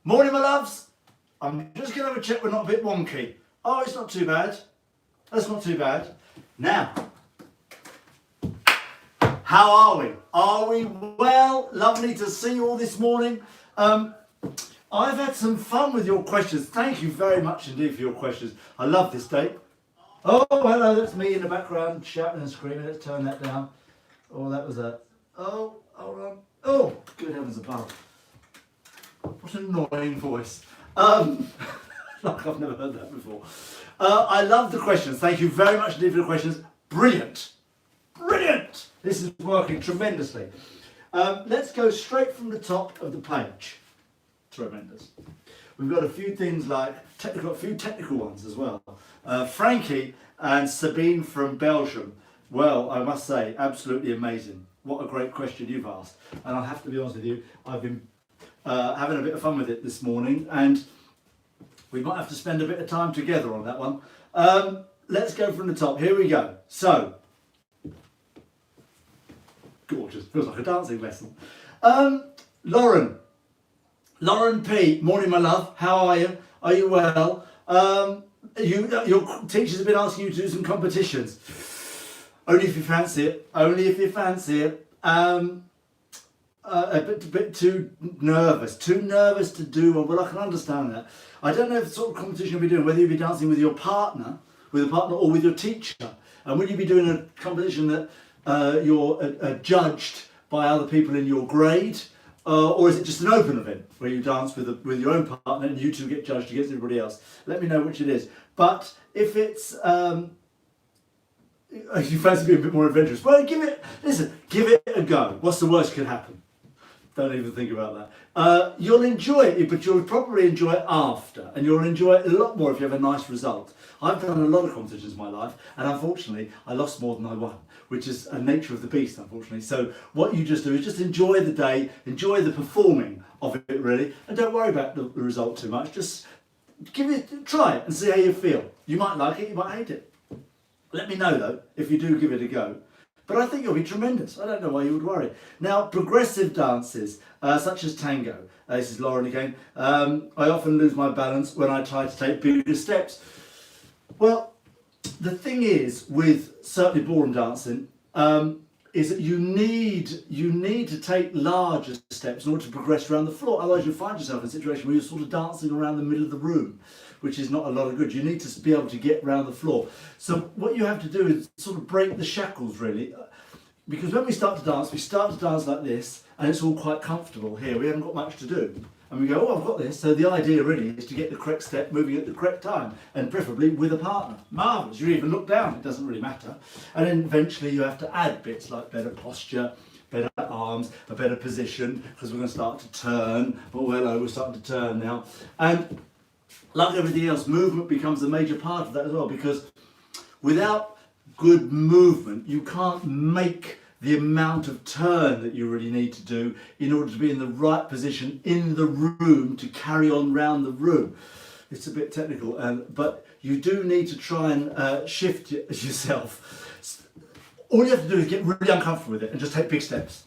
Morning, my loves. I'm just going to have a check we're not a bit wonky. Oh, it's not too bad. That's not too bad. Now, how are we? Are we well? Lovely to see you all this morning. I've had some fun with your questions. Thank you very much indeed for your questions. I love this day. Oh, hello, that's me in the background shouting and screaming. Let's turn that down. Oh, that was a... Oh, hold on. Oh, good heavens above. What an annoying voice. Like I've never heard that before. I love the questions. Thank you very much indeed for the questions. Brilliant. Brilliant. This is working tremendously. Let's go straight from the top of the page. Tremendous. We've got a few things like, a few technical ones as well. Frankie and Sabine from Belgium. Well, I must say, absolutely amazing. What a great question you've asked. And I have to be honest with you, I've been having a bit of fun with it this morning, and we might have to spend a bit of time together on that one. Let's go from the top. Here we go. So, gorgeous. Feels like a dancing lesson. Lauren P. Morning, my love. How are you? Are you well? Your teachers have been asking you to do some competitions. Only if you fancy it. Only if you fancy it. A bit too nervous to do one. Well, I can understand that. I don't know if the sort of competition you'll be doing, whether you'll be dancing with your partner, or with your teacher. And will you be doing a competition that you're judged by other people in your grade, or is it just an open event where you dance with your own partner and you two get judged against everybody else? Let me know which it is. But if it's if you fancy being a bit more adventurous, well, give it a go. What's the worst that could happen? Don't even think about that. You'll enjoy it, but you'll probably enjoy it after, and you'll enjoy it a lot more if you have a nice result. I've done a lot of competitions in my life, and unfortunately, I lost more than I won, which is a nature of the beast, unfortunately. So what you just do is just enjoy the day, enjoy the performing of it, really, and don't worry about the result too much. Just try it and see how you feel. You might like it, you might hate it. Let me know, though, if you do give it a go. But I think you'll be tremendous. I don't know why you would worry. Now, progressive dances, such as tango. This is Lauren again. I often lose my balance when I try to take bigger steps. Well, the thing is, with certainly ballroom dancing, is that you need to take larger steps in order to progress around the floor. Otherwise, you'll find yourself in a situation where you're sort of dancing around the middle of the room, which is not a lot of good. You need to be able to get around the floor. So what you have to do is sort of break the shackles, really. Because when we start to dance like this, and it's all quite comfortable here. We haven't got much to do. And we go, oh, I've got this. So the idea really is to get the correct step moving at the correct time, and preferably with a partner. Marvellous. You even look down, it doesn't really matter. And then eventually you have to add bits like better posture, better arms, a better position, because we're going to start to turn. Oh, hello, we're starting to turn now. And like everything else, movement becomes a major part of that as well, because without good movement, you can't make the amount of turn that you really need to do in order to be in the right position in the room to carry on round the room. It's a bit technical, but you do need to try and shift yourself. All you have to do is get really uncomfortable with it and just take big steps.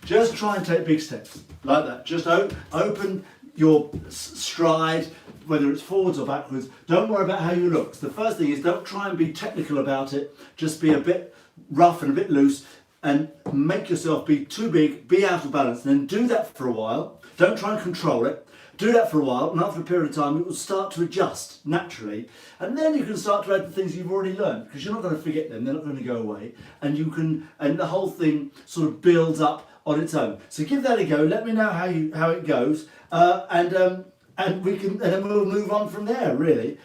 Just try and take big steps, like that. Just open your stride, whether it's forwards or backwards. Don't worry about how you look. So the first thing is, don't try and be technical about it. Just be a bit rough and a bit loose, and make yourself be too big, be out of balance, and then do that for a while. Don't try and control it. Do that for a while, and after a period of time, it will start to adjust naturally. And then you can start to add the things you've already learned, because you're not going to forget them, they're not going to go away. And the whole thing sort of builds up on its own. So give that a go. Let me know how it goes, and then we'll move on from there. Really,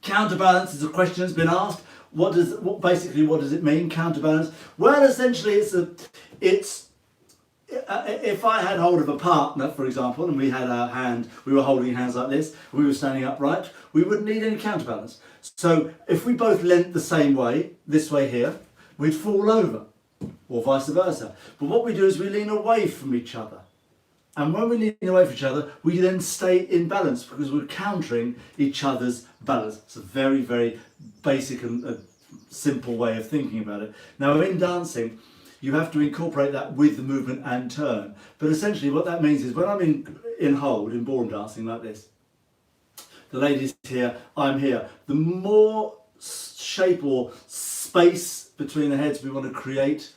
counterbalance is a question that's been asked. What does it mean, counterbalance? Well, essentially, it's if I had hold of a partner, for example, and we were holding hands like this, we were standing upright, we wouldn't need any counterbalance. So if we both leant the same way, this way here, we'd fall over, or vice versa. But what we do is we lean away from each other. And when we lean away from each other, we then stay in balance because we're countering each other's balance. It's a very, very basic and simple way of thinking about it. Now, in dancing, you have to incorporate that with the movement and turn. But essentially what that means is when I'm in hold, in ballroom dancing like this, the lady's here, I'm here, the more shape or space between the heads we want to create.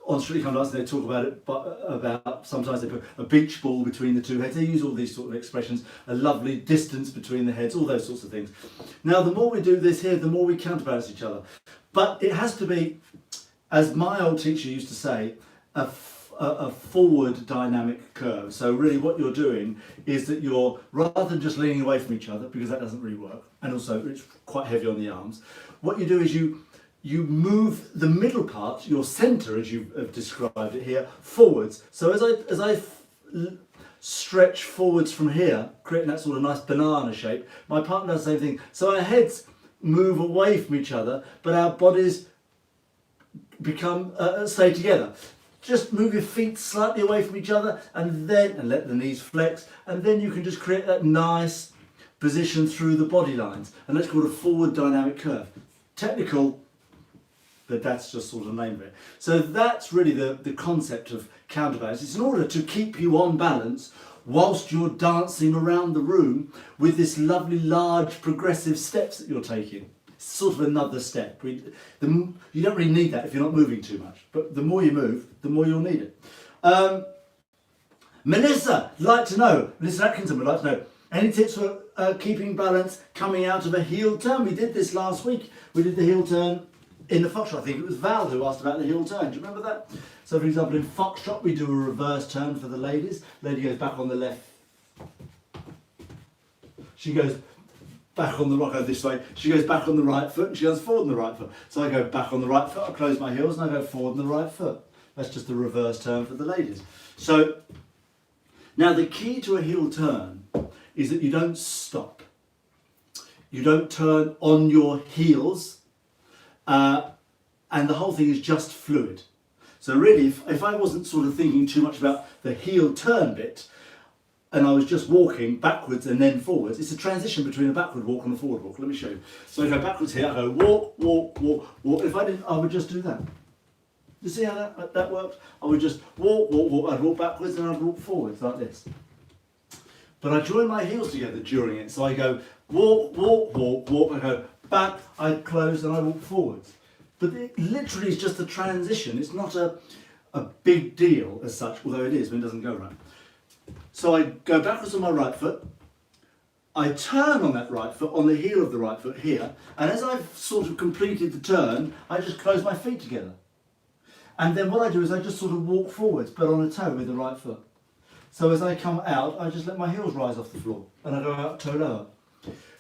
On Strictly Come Dancing they talk about it, about sometimes they put a beach ball between the two heads. They use all these sort of expressions, a lovely distance between the heads, all those sorts of things. Now the more we do this here, the more we counterbalance each other. But it has to be, as my old teacher used to say, a forward dynamic curve. So really what you're doing is that you're, rather than just leaning away from each other, because that doesn't really work, and also it's quite heavy on the arms, what you do is you move the middle part, your centre as you have described it here, forwards. So as I stretch forwards from here, creating that sort of nice banana shape, my partner does the same thing. So our heads move away from each other, but our bodies become stay together. Just move your feet slightly away from each other and let the knees flex, and then you can just create that nice position through the body lines, and that's called a forward dynamic curve. Technical, but that's just sort of the name of it. So that's really the concept of counterbalance. It's in order to keep you on balance whilst you're dancing around the room with this lovely large progressive steps that you're taking. It's sort of another step. You don't really need that if you're not moving too much, but the more you move, the more you'll need it. Melissa Atkinson would like to know, any tips for keeping balance coming out of a heel turn? We did this last week. We did the heel turn in the foxtrot. I think it was Val who asked about the heel turn. Do you remember that? So for example, in foxtrot we do a reverse turn for the ladies. Lady goes back on the left. She goes back on the right, go this way. She goes back on the right foot and she goes forward on the right foot. So I go back on the right foot, I close my heels and I go forward on the right foot. That's just the reverse turn for the ladies. So now the key to a heel turn is that you don't stop. You don't turn on your heels, and the whole thing is just fluid. So really, if I wasn't sort of thinking too much about the heel turn bit, and I was just walking backwards and then forwards, it's a transition between a backward walk and a forward walk. Let me show you. So I go backwards here, I go walk, walk, walk, walk. If I didn't, I would just do that. You see how that worked? I would just walk, walk, walk. I'd walk backwards and I'd walk forwards like this. But I join my heels together during it. So I go walk, walk, walk, walk. I go back, I close and I walk forwards. But it literally is just a transition. It's not a big deal as such, although it is when it doesn't go right. So I go backwards on my right foot. I turn on that right foot, on the heel of the right foot here. And as I've sort of completed the turn, I just close my feet together. And then what I do is I just sort of walk forwards, but on a toe with the right foot. So as I come out, I just let my heels rise off the floor and I go out toe lower.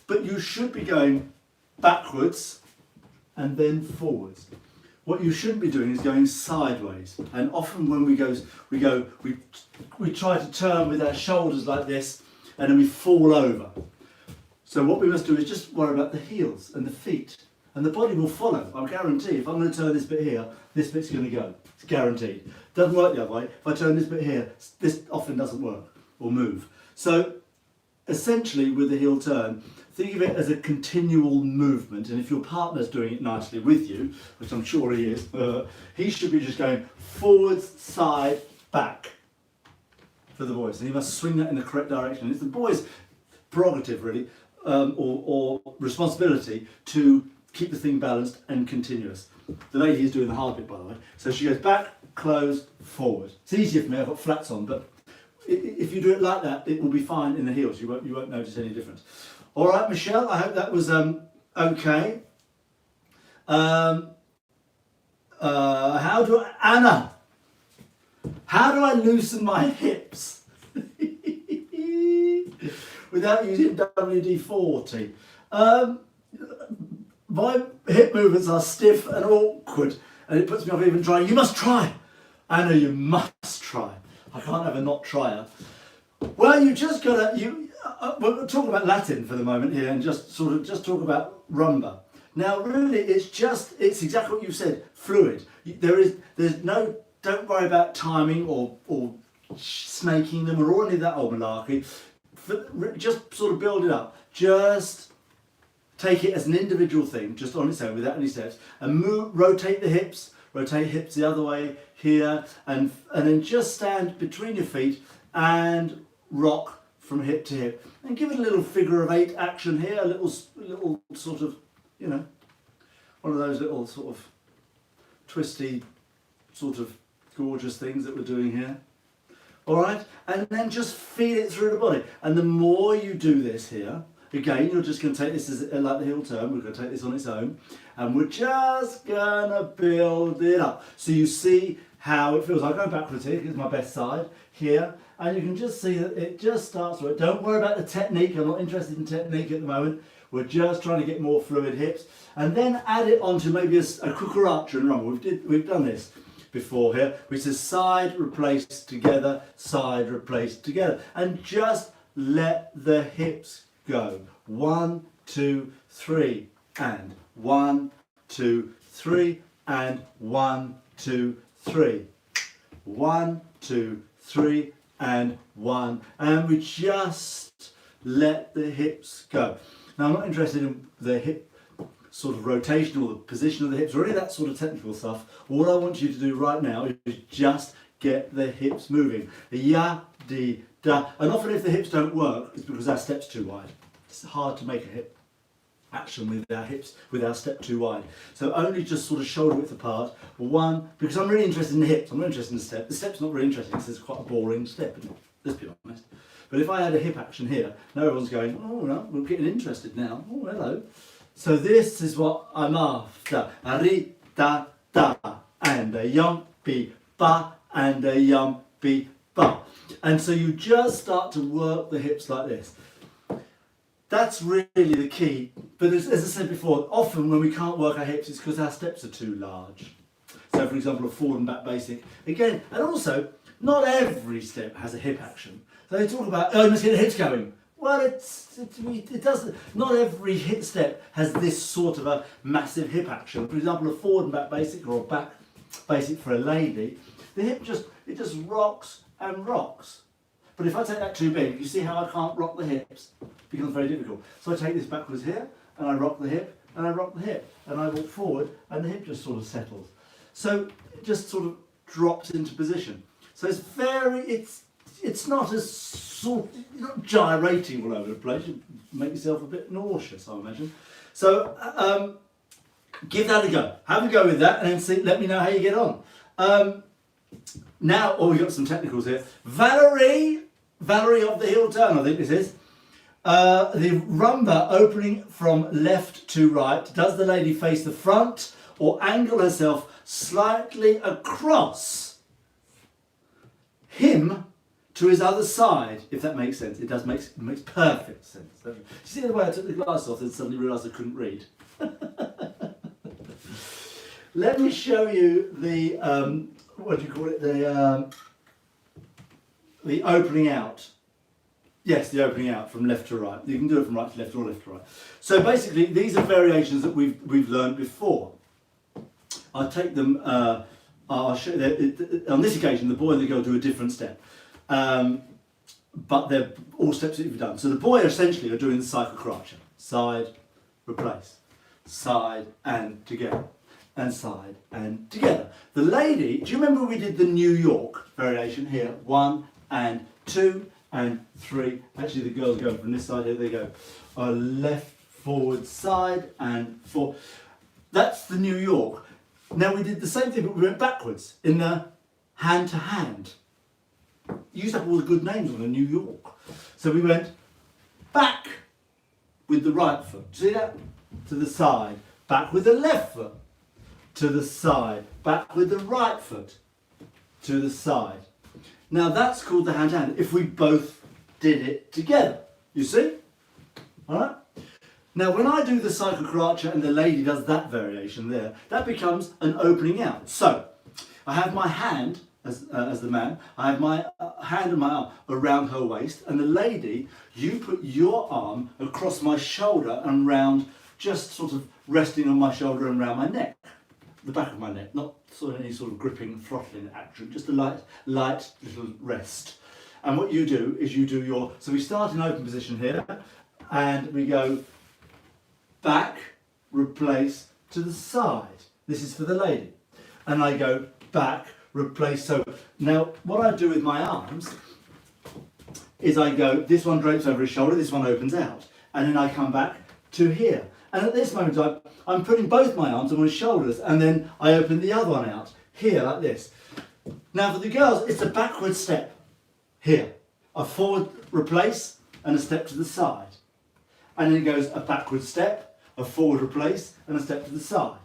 But you should be going backwards and then forwards. What you shouldn't be doing is going sideways. And often when we try to turn with our shoulders like this and then we fall over. So what we must do is just worry about the heels and the feet. And the body will follow. I guarantee if I'm going to turn this bit here, this bit's going to go. It's guaranteed. Doesn't work the other way. If I turn this bit here, this often doesn't work or move. So essentially with the heel turn, think of it as a continual movement. And if your partner's doing it nicely with you, which I'm sure he is, he should be just going forwards, side, back for the boys. And he must swing that in the correct direction. It's the boys' prerogative really, or responsibility to keep the thing balanced and continuous. The lady is doing the hard bit, by the way. So she goes back, close, forward. It's easier for me, I've got flats on, but if you do it like that, it will be fine in the heels. You won't notice any difference. All right, Michelle, I hope that was okay. Anna, how do I loosen my hips without using WD-40? My hip movements are stiff and awkward, and it puts me off even trying. You must try, Anna. You must try. I can't have a not tryer. Well, you just gotta. We'll talk about Latin for the moment here, and just talk about rumba. Now, really, it's exactly what you said. Fluid. There's no. Don't worry about timing or snaking them or any of that old malarkey. Just sort of build it up. Just take it as an individual thing, just on its own, without any steps, and rotate the hips, rotate hips the other way here, and then just stand between your feet and rock from hip to hip. And give it a little figure of 8 action here, a little sort of, you know, one of those little sort of twisty, sort of gorgeous things that we're doing here. Alright, and then just feel it through the body. And the more you do this here, again, you're just going to take this as like the heel turn, we're going to take this on its own, and we're just going to build it up. So you see how it feels. I'll go backwards here, here's my best side, here, and you can just see that it just starts with it. Don't worry about the technique, I'm not interested in technique at the moment. We're just trying to get more fluid hips. And then add it onto maybe a cucaracha and rumba. We've done this before here, which is side, replace, together, side, replace, together. And just let the hips go. 1, 2, 3, and 1, 2, 3, and 1, 2, 3. 1, 2, 3, and 1. And we just let the hips go. Now I'm not interested in the hip sort of rotation or the position of the hips or any of that sort of technical stuff. All I want you to do right now is just get the hips moving. Ya, di, da. And often if the hips don't work, it's because our step's too wide. It's hard to make a hip action with our hips, with our step too wide. So only just sort of shoulder width apart. 1, because I'm really interested in the hips, I'm not interested in the step. The step's not really interesting, because it's quite a boring step, isn't it? Let's be honest. But if I had a hip action here, now everyone's going, oh no, we're getting interested now. Oh, hello. So this is what I'm after. Ri, da, da, and a yumpy ba, and a yumpy ba. And so you just start to work the hips like this. That's really the key. But as I said before, often when we can't work our hips, it's because our steps are too large. So for example, a forward and back basic. Again, and also, not every step has a hip action. So they talk about, oh, you must get the hips going. Well, it doesn't. Not every hip step has this sort of a massive hip action. For example, a forward and back basic or a back basic for a lady, the hip just rocks and rocks. But if I take that too big, you see how I can't rock the hips? It becomes very difficult. So I take this backwards here, and I rock the hip, and I rock the hip, and I walk forward, and the hip just sort of settles. So it just sort of drops into position. So it's not as sort, you're not gyrating all over the place. You make yourself a bit nauseous, I imagine. So give that a go. Have a go with that, and then let me know how you get on. Now, we've got some technicals here. Valerie of the heel turn, I think this is. The rumba opening from left to right. Does the lady face the front or angle herself slightly across him to his other side, if that makes sense? It does make perfect sense. Do you see the way I took the glasses off and suddenly realised I couldn't read? Let me show you the, what do you call it, the opening out. Yes, the opening out from left to right. You can do it from right to left or left to right. So basically, these are variations that we've learned before. I'll take them, I'll show you, on this occasion the boy and the girl do a different step. But they're all steps that you've done. So the boy essentially are doing the cyclocracia. Side, replace, side and together, and side and together. The lady, do you remember we did the New York variation here? 1 and 2 and 3. Actually the girls go from this side, here they go. Left, forward, side and 4. That's the New York. Now we did the same thing, but we went backwards in the hand to hand. Used up all the good names on the New York. So we went back with the right foot. See that? To the side. Back with the left foot. To the side. Back with the right foot. To the side. Now that's called the hand to hand if we both did it together. You see? Alright? Now when I do the cyclocracia and the lady does that variation there, that becomes an opening out. So I have my hand as the man, I have my hand and my arm around her waist, and the lady, you put your arm across my shoulder and round, just sort of resting on my shoulder and round my neck, the back of my neck, not sort of any sort of gripping, throttling action, just a light little rest. And what you do is you do your, so we start in open position here, and we go back, replace, to the side. This is for the lady. and I go back, replace. So now what I do with my arms is I go, this one drapes over his shoulder, this one opens out, and then I come back to here. And at this moment I'm putting both my arms on his shoulders, and then I open the other one out here like this. Now for the girls, it's a backward step here, a forward replace and a step to the side. And then it goes a backward step, a forward replace and a step to the side.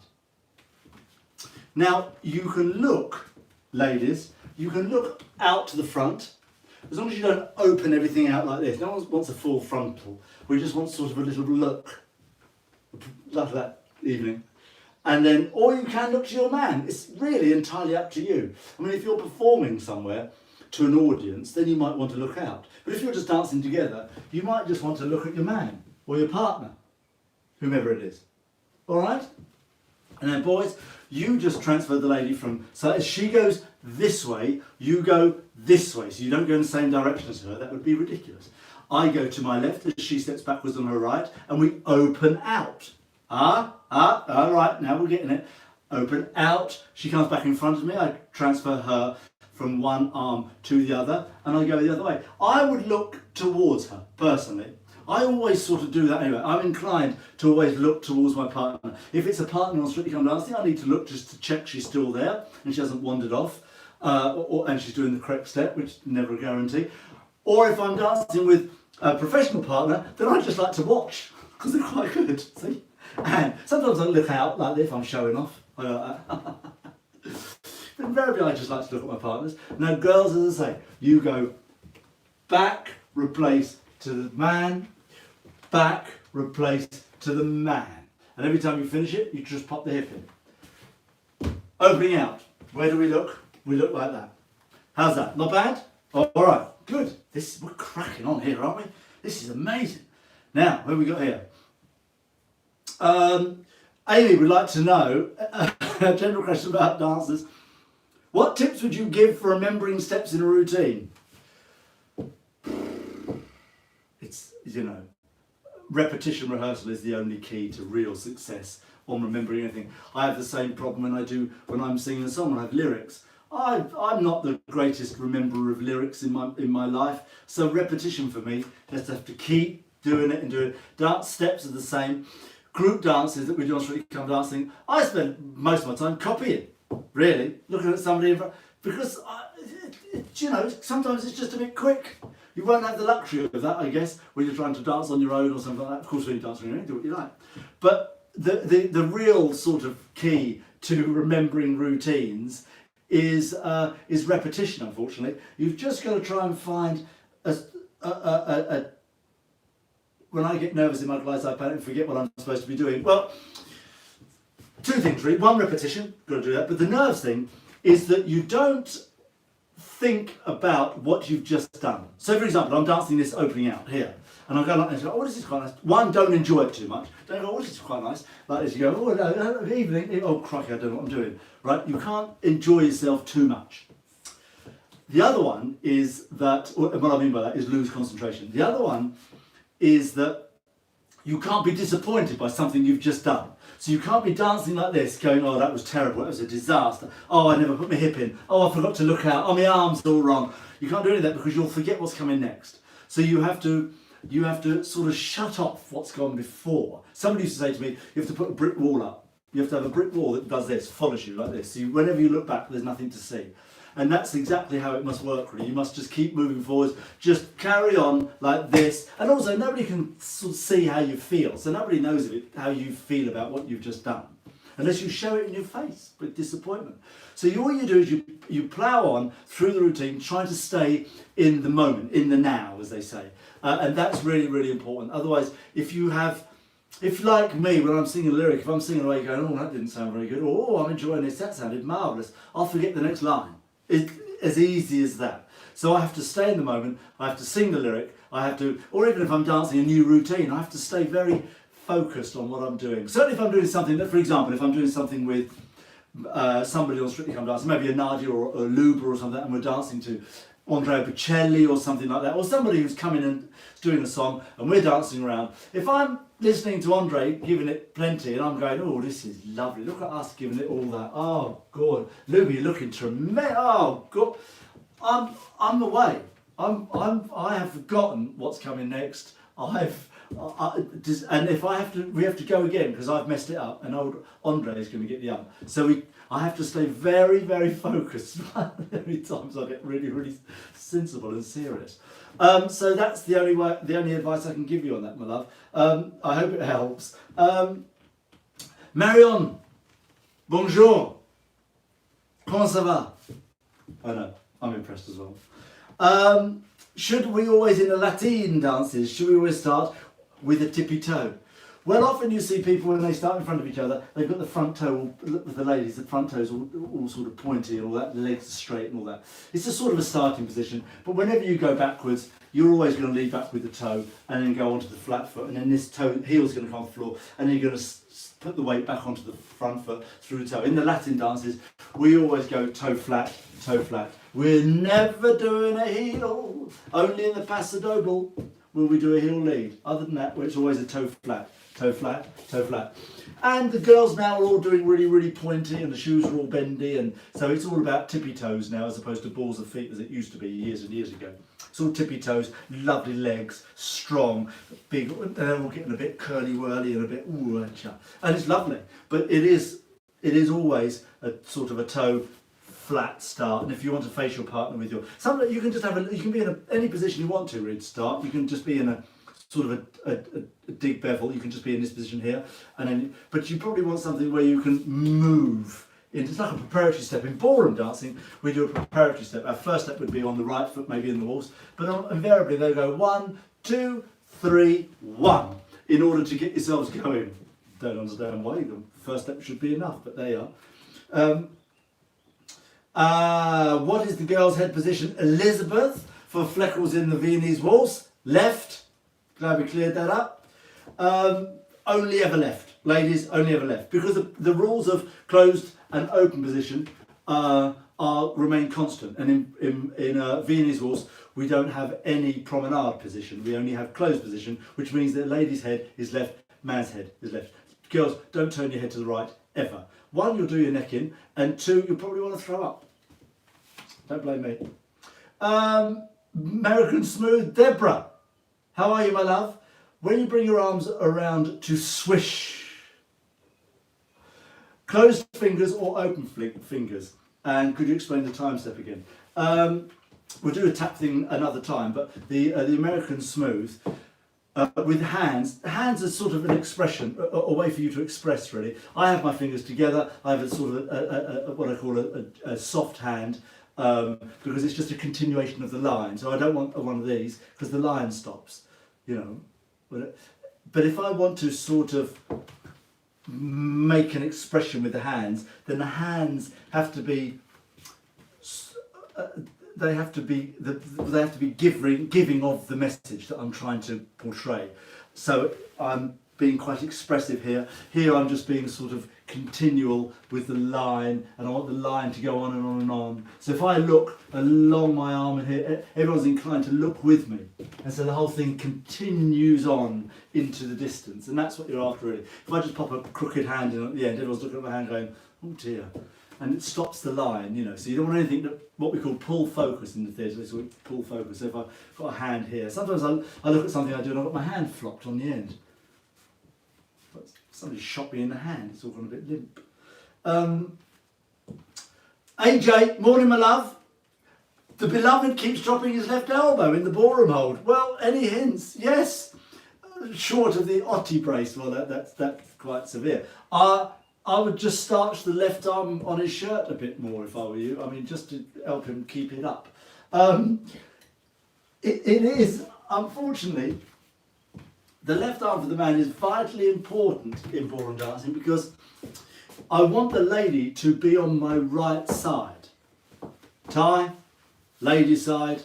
Now you can look, ladies, you can look out to the front, as long as you don't open everything out like this. No one wants a full frontal, we just want sort of a little look, like that evening. And then, or you can look to your man. It's really entirely up to you. I mean, if you're performing somewhere to an audience, then you might want to look out. But if you're just dancing together, you might just want to look at your man or your partner, whomever it is. All right? And then boys, you just transfer the lady from, so as she goes this way, you go this way. So you don't go in the same direction as her. That would be ridiculous. I go to my left as she steps backwards on her right, and we open out. All right, now we're getting it. Open out, she comes back in front of me, I transfer her from one arm to the other, and I go the other way. I would look towards her, personally. I always sort of do that anyway. I'm inclined to always look towards my partner. If it's a partner on Strictly Come Dancing, I need to look just to check she's still there, and she hasn't wandered off, and she's doing the correct step, which is never a guarantee. Or if I'm dancing with a professional partner, then I just like to watch, because they're quite good, see? And sometimes I look out like this if I'm showing off. I like that. Invariably, I just like to look at my partners. Now, girls, as I say, you go back, replace to the man, back, replace to the man. And every time you finish it, you just pop the hip in. Opening out. Where do we look? We look like that. How's that? Not bad? All right, good. We're cracking on here, aren't we? This is amazing. Now, what have we got here? Amy would like to know, a general question about dancers. What tips would you give for remembering steps in a routine? It's, repetition rehearsal is the only key to real success on remembering anything. I have the same problem when I'm singing a song and I have lyrics. I'm not the greatest rememberer of lyrics in my life, so repetition for me, just have to keep doing it and doing it. Dance steps are the same. Group dances that we do on Strictly Come Dancing, I spend most of my time copying, really, looking at somebody in front, because, sometimes it's just a bit quick. You won't have the luxury of that, I guess, when you're trying to dance on your own or something like that. Of course, when you dance on your own, do what you like. But the real sort of key to remembering routines is repetition, unfortunately. You've just got to try and find a when I get nervous in my class, I panic and forget what I'm supposed to be doing. Well, two things really. One, repetition, got to do that. But the nerves thing is that you don't think about what you've just done. So for example, I'm dancing this opening out here. And I'm going like this, oh, this is quite nice. One, don't enjoy it too much. Don't go, oh, this is quite nice. Like this, you go, oh, no, evening. Oh, crikey, I don't know what I'm doing. Right? You can't enjoy yourself too much. The other one is that, what I mean by that is lose concentration. The other one is that you can't be disappointed by something you've just done. So you can't be dancing like this, going, oh, that was terrible, that was a disaster. Oh, I never put my hip in. Oh, I forgot to look out. Oh, my arm's all wrong. You can't do any of that because you'll forget what's coming next. So you have to sort of shut off what's gone before. Somebody used to say to me, you have to put a brick wall up. You have to have a brick wall that does this, follows you like this. So whenever you look back, there's nothing to see. And that's exactly how it must work, really. You must just keep moving forwards, just carry on like this. And also, nobody can sort of see how you feel. So nobody knows how you feel about what you've just done, unless you show it in your face with disappointment. So all you do is you plough on through the routine, trying to stay in the moment, in the now, as they say. And that's really, really important. Otherwise, if like me, when I'm singing a lyric, if I'm singing away going, oh, that didn't sound very good, or oh, I'm enjoying this, that sounded marvellous, I'll forget the next line. It's as easy as that. So I have to stay in the moment, I have to sing the lyric, or even if I'm dancing a new routine, I have to stay very focused on what I'm doing. Certainly if I'm doing something that, for example, if I'm doing something with somebody on Strictly Come Dancing, maybe a Nadia or a Luba or something, and we're dancing to Andrea Bocelli or something like that, or somebody who's coming and doing a song and we're dancing around. If I'm listening to Andre giving it plenty and I'm going, oh, this is lovely, look at us giving it all that, oh God, Luby, you're looking tremendous, oh God, I'm away. I have forgotten what's coming next. And if we have to go again because I've messed it up, and old Andre is going to get the up. So I have to stay very, very focused every time I get really, really sensible and serious. So that's the only advice I can give you on that, my love. I hope it helps. Marion, bonjour. Comment ça va? I know, I'm impressed as well. Should we always, in the Latin dances, should we always start with a tippy toe? Well, often you see people when they start in front of each other, they've got the front toe, with the ladies, the front toes all sort of pointy and all that, the legs are straight and all that. It's a sort of a starting position, but whenever you go backwards, you're always going to lead back with the toe and then go onto the flat foot, and then this heel's going to come off the floor, and then you're going to put the weight back onto the front foot through the toe. In the Latin dances, we always go toe flat, toe flat. We're never doing a heel, only in the paso doble will we do a heel lead. Other than that, it's always a toe flat, toe flat, toe flat. And the girls now are all doing really, really pointy, and the shoes are all bendy, and so it's all about tippy toes now as opposed to balls of feet as it used to be years and years ago. It's all tippy toes, lovely legs, strong, big, and they're all getting a bit curly-whirly and a bit ooh-cha. And it's lovely, but it is always a sort of a toe flat start. And if you want to face your partner with you can just you can be in any position you want to really start. You can just be in a sort of a dig bevel. You can just be in this position here, and then but you probably want something where you can move. It's like a preparatory step. In ballroom dancing, we do a preparatory step. Our first step would be on the right foot, maybe in the waltz, but invariably they go 1, 2, 3, 1 in order to get yourselves going. Don't understand why. The first step should be enough, but there you are. What is the girl's head position? Elizabeth for Fleckles in the Viennese waltz. Left. Glad we cleared that up. Only ever left. Ladies, only ever left. Because the rules of closed and open position remain constant. And in Viennese waltz, we don't have any promenade position. We only have closed position, which means that lady's head is left, man's head is left. Girls, don't turn your head to the right, ever. 1, you'll do your neck in, and 2, you'll probably want to throw up. Don't blame me. American Smooth, Deborah. How are you, my love? When you bring your arms around to swish, closed fingers or open fingers? And could you explain the time step again? We'll do a tap thing another time, but the American Smooth, with hands are sort of an expression, a way for you to express really. I have my fingers together, I have a sort of what I call a soft hand, because it's just a continuation of the line. So I don't want one of these because the line stops, you know. But if I want to sort of make an expression with the hands, then the hands have to be they have to be giving of the message that I'm trying to portray. So I'm being quite expressive here. Here I'm just being sort of continual with the line, and I want the line to go on and on and on. So if I look along my arm and here, everyone's inclined to look with me. And so the whole thing continues on into the distance, and that's what you're after really. If I just pop a crooked hand in at the end, everyone's looking at my hand going, oh dear. And it stops the line, you know. So you don't want anything that, what we call pull focus in the theatre, is pull focus. So if I've got a hand here, sometimes I look at something I do and I've got my hand flopped on the end. But somebody shot me in the hand, it's all gone a bit limp. AJ, morning my love. The beloved keeps dropping his left elbow in the ballroom hold. Well, any hints? Yes. Short of the Otti brace, well that's quite severe. I would just starch the left arm on his shirt a bit more if I were you. I mean, just to help him keep it up. It is, unfortunately, the left arm for the man is vitally important in ballroom dancing because I want the lady to be on my right side. Tie, lady side,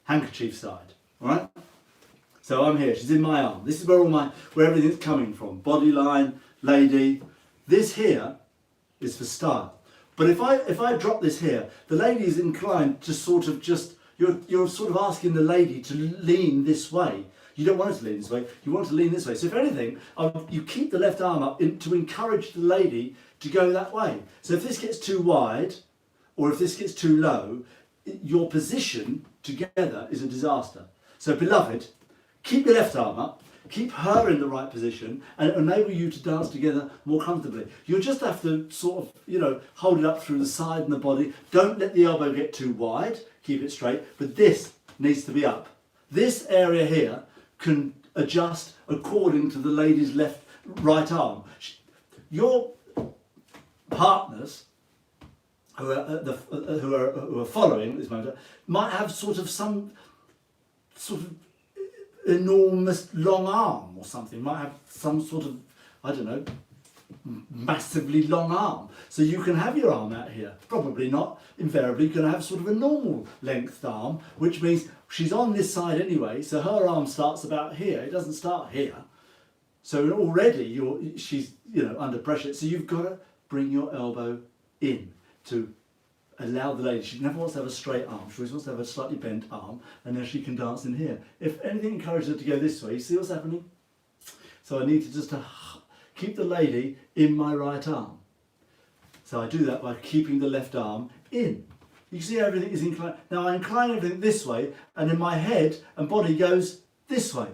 handkerchief side, all right? So I'm here, she's in my arm. This is where everything's coming from. Body line, lady. This here is for style. But if I drop this here, the lady is inclined to sort of just, you're sort of asking the lady to lean this way. You don't want her to lean this way, you want her to lean this way. So if anything, you keep the left arm up to encourage the lady to go that way. So if this gets too wide, or if this gets too low, your position together is a disaster. So beloved, keep your left arm up, keep her in the right position, and enable you to dance together more comfortably. You'll just have to sort of, hold it up through the side and the body. Don't let the elbow get too wide, keep it straight, but this needs to be up. This area here can adjust according to the lady's right arm. Your partners who are following this motor might have some sort of enormous long arm or something, might have some sort of, I don't know, massively long arm. So you can have your arm out here, probably not invariably, you're going to have sort of a normal length arm, which means she's on this side anyway, so her arm starts about here, it doesn't start here. So already she's under pressure, so you've got to bring your elbow in to allow the lady, she never wants to have a straight arm, she always wants to have a slightly bent arm, and then she can dance in here. If anything encourages her to go this way, you see what's happening? So I need to just keep the lady in my right arm. So I do that by keeping the left arm in. You see everything is inclined. Now I incline everything this way, and then my head and body goes this way.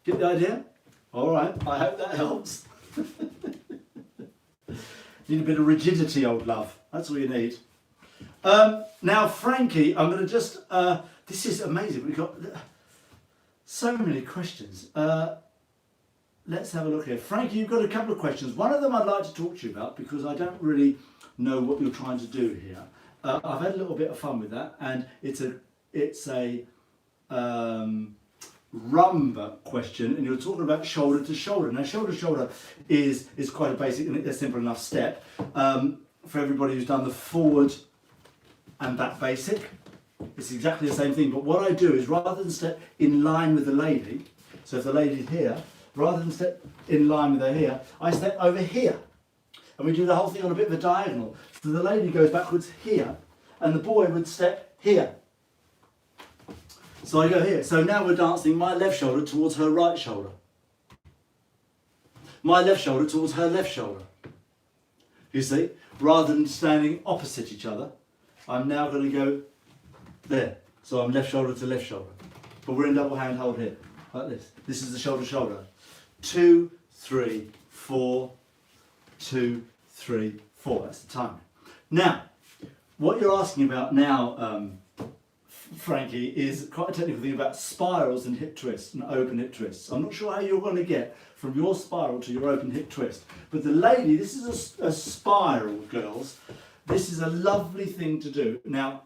Get the idea? All right, I hope that helps. Need a bit of rigidity, old love. That's all you need. Now, Frankie, I'm going to just... this is amazing. We've got so many questions. Let's have a look here. Frankie, you've got a couple of questions. One of them I'd like to talk to you about because I don't really know what you're trying to do here. I've had a little bit of fun with that, and it's a Rumba question, and you're talking about shoulder to shoulder. Now, shoulder to shoulder is quite a basic and a simple enough step for everybody who's done the forward and back basic. It's exactly the same thing, but what I do is rather than step in line with the lady, so if the lady's here, rather than step in line with her here, I step over here. And we do the whole thing on a bit of a diagonal. So the lady goes backwards here, and the boy would step here. So I go here. So now we're dancing my left shoulder towards her right shoulder. My left shoulder towards her left shoulder. You see? Rather than standing opposite each other, I'm now going to go there. So I'm left shoulder to left shoulder. But we're in double hand hold here, like this. This is the shoulder to shoulder. 2, 3, 4, 2, 3, 4. That's the timing. Now, what you're asking about now, Frankie, is quite a technical thing about spirals and hip twists and open hip twists. I'm not sure how you're going to get from your spiral to your open hip twist. But the lady, this is a spiral, girls. This is a lovely thing to do. Now,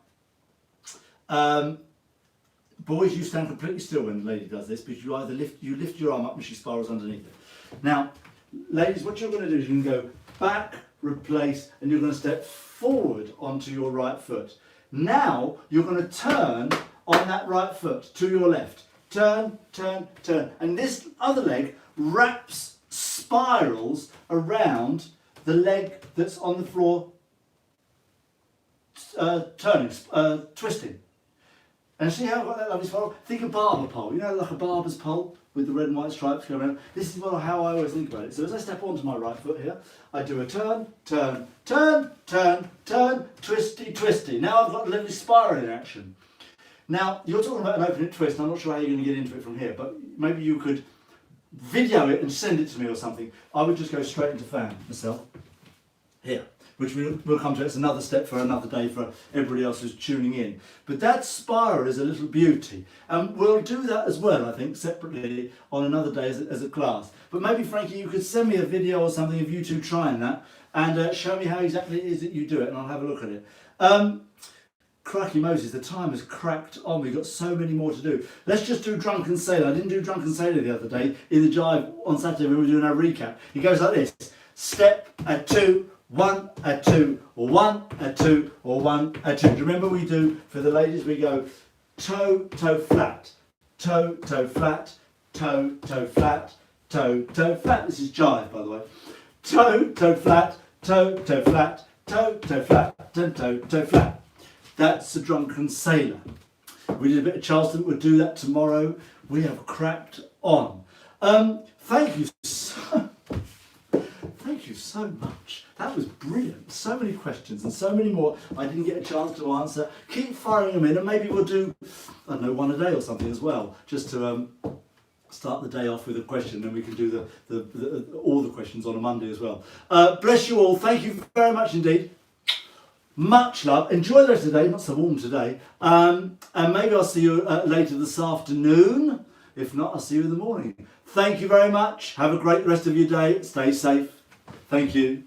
boys, you stand completely still when the lady does this, because you either lift your arm up and she spirals underneath it. Now, ladies, what you're going to do is you can go back, replace, and you're going to step forward onto your right foot. Now, you're going to turn on that right foot to your left. Turn, turn, turn. And this other leg spirals around the leg that's on the floor, twisting. And see how I've got that lovely spiral? Think of barber pole. You know, like a barber's pole with the red and white stripes going around. This is how I always think about it. So as I step onto my right foot here, I do a turn, turn, turn, turn, turn, twisty, twisty. Now I've got a lovely spiral in action. Now, you're talking about an open hip twist. I'm not sure how you're going to get into it from here, but maybe you could video it and send it to me or something. I would just go straight into fan myself here, which we'll come to. It's another step for another day for everybody else who's tuning in. But that spiral is a little beauty. And we'll do that as well, I think, separately on another day as a class. But maybe, Frankie, you could send me a video or something of you two trying that and show me how exactly it is that you do it, and I'll have a look at it. Crikey Moses, the time has cracked on. We've got so many more to do. Let's just do Drunken Sailor. I didn't do Drunken Sailor the other day in the jive on Saturday when we were doing our recap. It goes like this. Step, a 2, 1, a 2, or 1, a 2, or 1, a 2. Do you remember we do, for the ladies, we go toe, toe, flat, toe, toe, flat, toe, toe, flat, toe, toe, flat. This is jive, by the way. Toe, toe, flat, toe, toe flat, toe, toe flat, toe, toe, toe flat. That's the drunken sailor. We did a bit of Charleston, we'll do that tomorrow. We have cracked on. Thank you so much. That was brilliant. So many questions and so many more I didn't get a chance to answer. Keep firing them in, and maybe we'll do, I don't know, one a day or something as well, just to start the day off with a question, and we can do all the questions on a Monday as well. Bless you all. Thank you very much indeed. Much love. Enjoy the rest of the day. Not so warm today. And maybe I'll see you later this afternoon. If not, I'll see you in the morning. Thank you very much. Have a great rest of your day. Stay safe. Thank you.